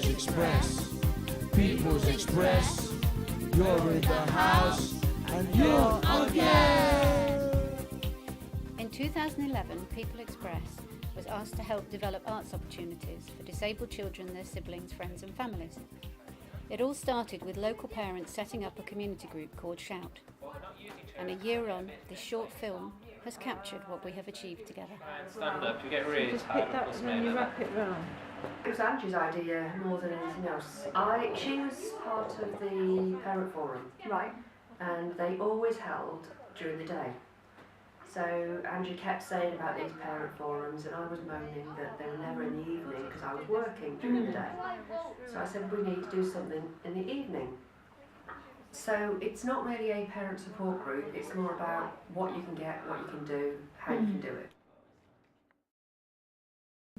People's Express, People's Express. You're in the house and you're on air. In 2011, People Express was asked to help develop arts opportunities for disabled children, their siblings, friends and families. It all started with local parents setting up a community group called Shout. And a year on, this short film has captured what we have achieved together. Stand up, you get really Just tired pick that of and then you wrap it round. It was Angie's idea more than anything else. She was part of the parent forum. Right. And they always held during the day. So Angie kept saying about these parent forums and I was moaning that they were never in the evening because I was working during the day. So I said we need to do something in the evening. So it's not really a parent support group, it's more about what you can get, what you can do, how you can do it.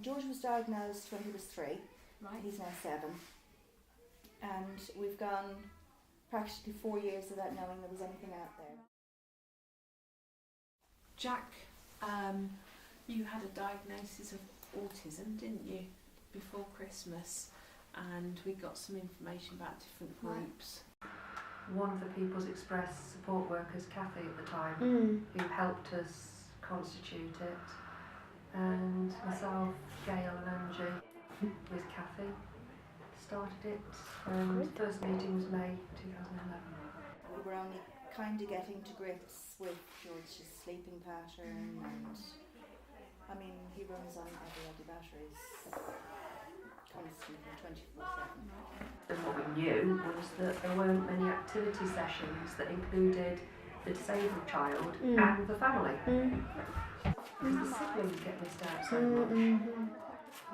George was diagnosed when he was 3, right. He's now 7, and we've gone practically 4 years without knowing there was anything out there. Jack, you had a diagnosis of autism, didn't you, before Christmas, and we got some information about different groups. One of the People's Express support workers, Kathy at the time, who helped us constitute it, and myself, Gail and Angie with Kathy started it, and the first meeting was May 2011. We were only kind of getting to grips with George's sleeping pattern, and I mean he runs on every batteries constantly 24/7. And what we knew was that there weren't many activity sessions that included the disabled child and the family. Because the siblings get missed out so much.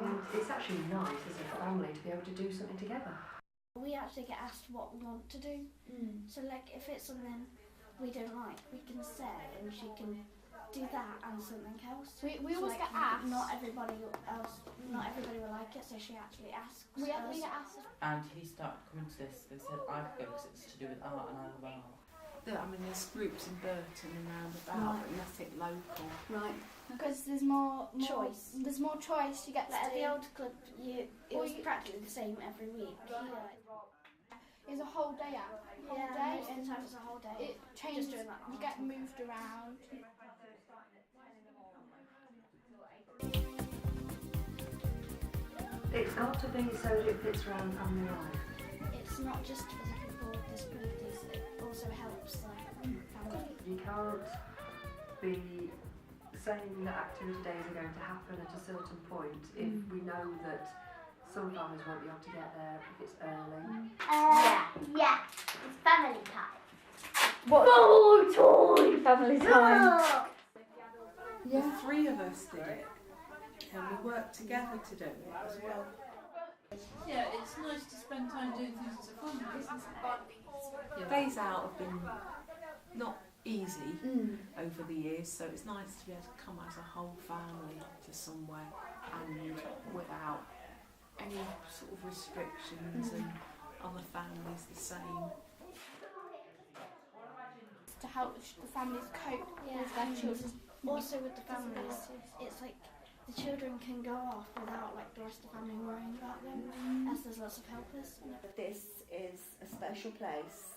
And it's actually nice as a family to be able to do something together. We actually get asked what we want to do. So like if it's something we don't like, we can say and she can do that and something else. We always get asked. Not everybody will like it, so she actually asks. We get asked. And he started coming to this, they said I could go because it's to do with art and I love art. I mean there's groups in Burton and round about, but nothing local. Right. Because there's more choice. There's more choice. You get Like at to the old club, it was practically the same every week. It's a whole day out. Yeah, Day, most of the time it's a whole day. It changes. Just doing that You get moved around. It's got to be so that it fits around family life. It's not just for the people with disabilities, it also helps the family. You can't be saying that activity days are going to happen at a certain point if we know that some families won't be able to get there if it's early. Yeah, it's family time. What? Family time. The 3 of us did it, and we worked together to do it as well. Yeah, it's nice to spend time doing things as a family. Days out have been not easy over the years, so it's nice to be able to come as a whole family to somewhere and without any sort of restrictions and other families the same. To help the families cope with their children. Also with the families, it's like the children can go off without like the rest of the family worrying about them, as there's lots of helpers. This is a special place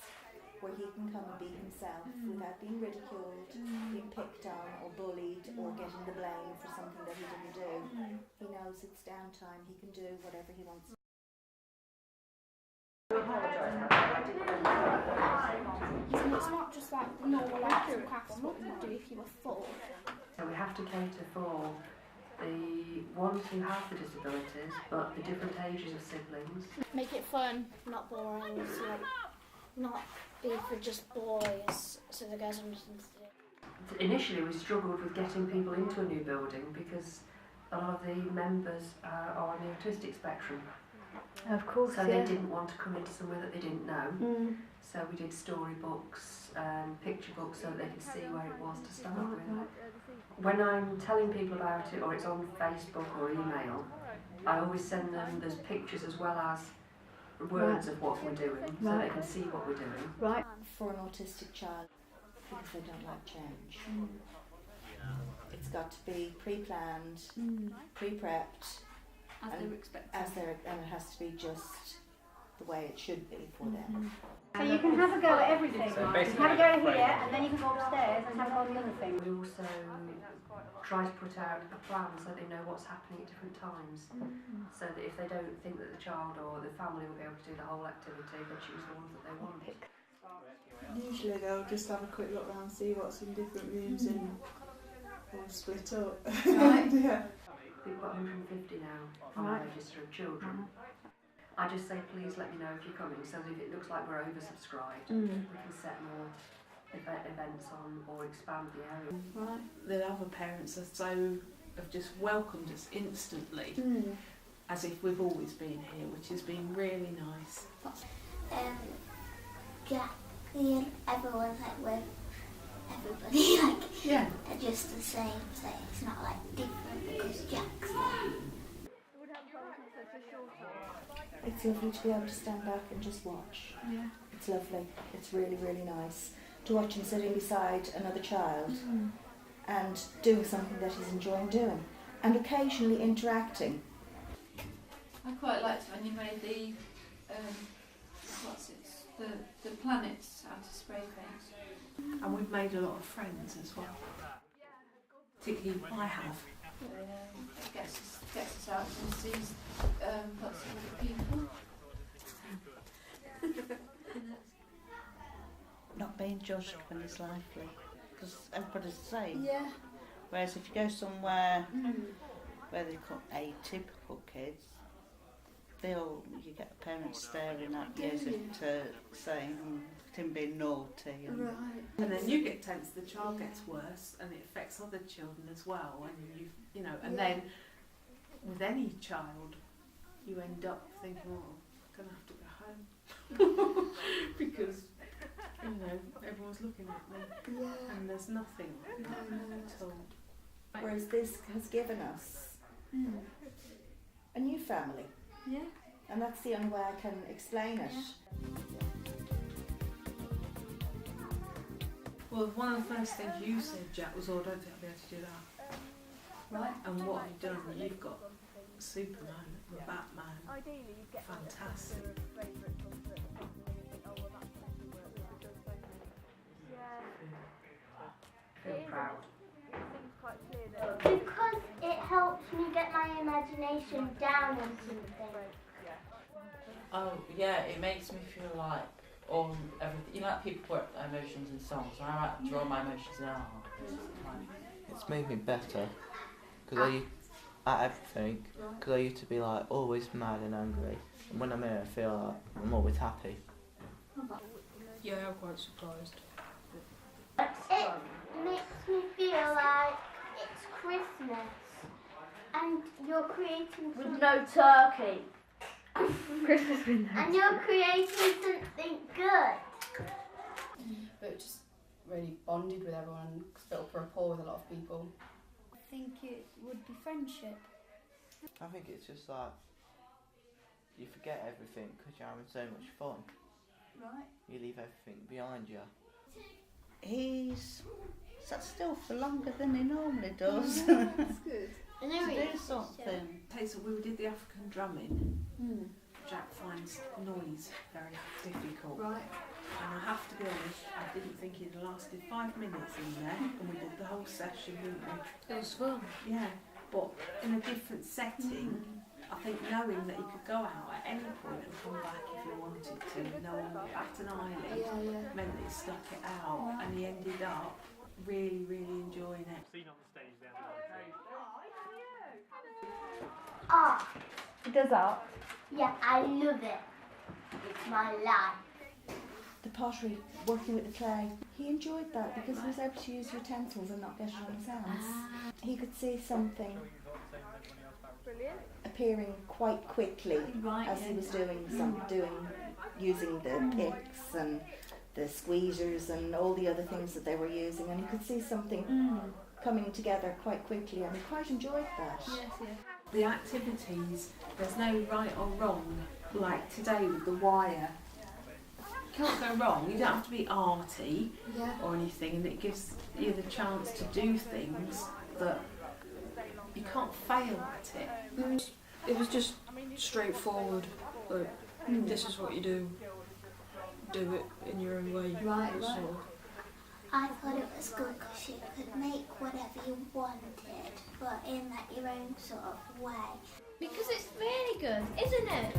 where he can come and be himself without being ridiculed, being picked on or bullied or getting the blame for something that he didn't do. He knows it's downtime, he can do whatever he wants. It's not just like the normal arts and crafts what you would do if you were 4. So we have to cater for the ones who have the disabilities, but the different ages of siblings. Make it fun. Not boring, so like not be for just boys, so the girls have nothing to do. Initially we struggled with getting people into a new building because a lot of the members are on the autistic spectrum. Of course, so they didn't want to come into somewhere that they didn't know. So we did storybooks, picture books, so that they could see where it was to start with. When I'm telling people about it, or it's on Facebook or email, I always send them, there's pictures as well as words of what we're doing, so they can see what we're doing. Right. For an autistic child, because they don't like change. It's got to be pre-planned, pre-prepped, As and they're expected. and it has to be just the way it should be for them. So you can have a go at everything. So You can basically, have a go here, and then you can go upstairs and have a go at the other thing. We also try to put out a plan so they know what's happening at different times, so that if they don't think that the child or the family will be able to do the whole activity, they choose the ones that they want. Usually they'll just have a quick look around, see what's in different rooms and all split up. Right. Yeah. We've got 150 now on our register of children. I just say please let me know if you're coming, so that if it looks like we're oversubscribed, we can set more events on or expand the area. Right. The other parents have just welcomed us instantly, as if we've always been here, which has been really nice. Jack, everyone's like with everybody, like Yeah. they're just the same, so it's not like different because Jack's there. It's lovely to be able to stand back and just watch. Yeah. It's lovely. It's really, really nice to watch him sitting beside another child and doing something that he's enjoying doing, and occasionally interacting. I quite liked when you made the the planets out of spray paint. And we've made a lot of friends as well. Particularly I have. It gets us out and sees lots of other people. Not being judged when it's lively, because everybody's the same. Yeah. Whereas if you go somewhere where they've got atypical kids, you get parents staring at you as if to saying, him being naughty. And Right. And then you get tense, the child gets worse, and it affects other children as well. And and then with any child, you end up thinking, oh, I'm gonna have to go home because everyone's looking at me, and there's nothing at all. Whereas this has given us a new family. Yeah. And that's the only way I can explain it. Well, one of the first things you said, Jack, was, oh, I don't think I'll be able to do that. Right. And what you've done, you've got Superman, Batman, fantastic. Feel proud. Because it helps me get my imagination down on something. Oh yeah, it makes me feel like all everything. Like people put their emotions in songs. When I draw my emotions in art, It's made me better because at everything. Because I used to be like always mad and angry, and when I'm here, I feel like I'm always happy. Yeah, I'm quite surprised. It makes me feel like it's Christmas and you're creating With no turkey. Christmas with and you're creating something good. But it just really bonded with everyone and built a rapport with a lot of people. I think it would be friendship. I think it's just like you forget everything because you're having so much fun. Right. You leave everything behind you. he's sat still for longer than he normally does. That's good. To do something. So we did the African drumming. Jack finds noise very difficult. Right. And I have to be honest, I didn't think it lasted 5 minutes in there, and we did the whole session, didn't we? It was fun. Yeah, but in a different setting, I think knowing that you could go out at any point and come back if you wanted to, no one would bat an eyelid, meant that he stuck it out, and he ended up really, really enjoying it. Art. He does art. Yeah, I love it. It's my life. The pottery, working with the clay, he enjoyed that because he was able to use utensils and not get it on his hands. He could see something appearing quite quickly as he was using the picks and the squeezers and all the other things that they were using, and he could see something coming together quite quickly, and he quite enjoyed that. Yes, yeah. The activities, there's no right or wrong, like today with the wire. You can't go wrong, you don't have to be arty or anything, and it gives you the chance to do things that you can't fail at it. it was just straightforward. Like, this is what you do. Do it in your own way. Right. Sort of. I thought it was good because you could make whatever you wanted, but in that your own sort of way. Because it's really good, isn't it?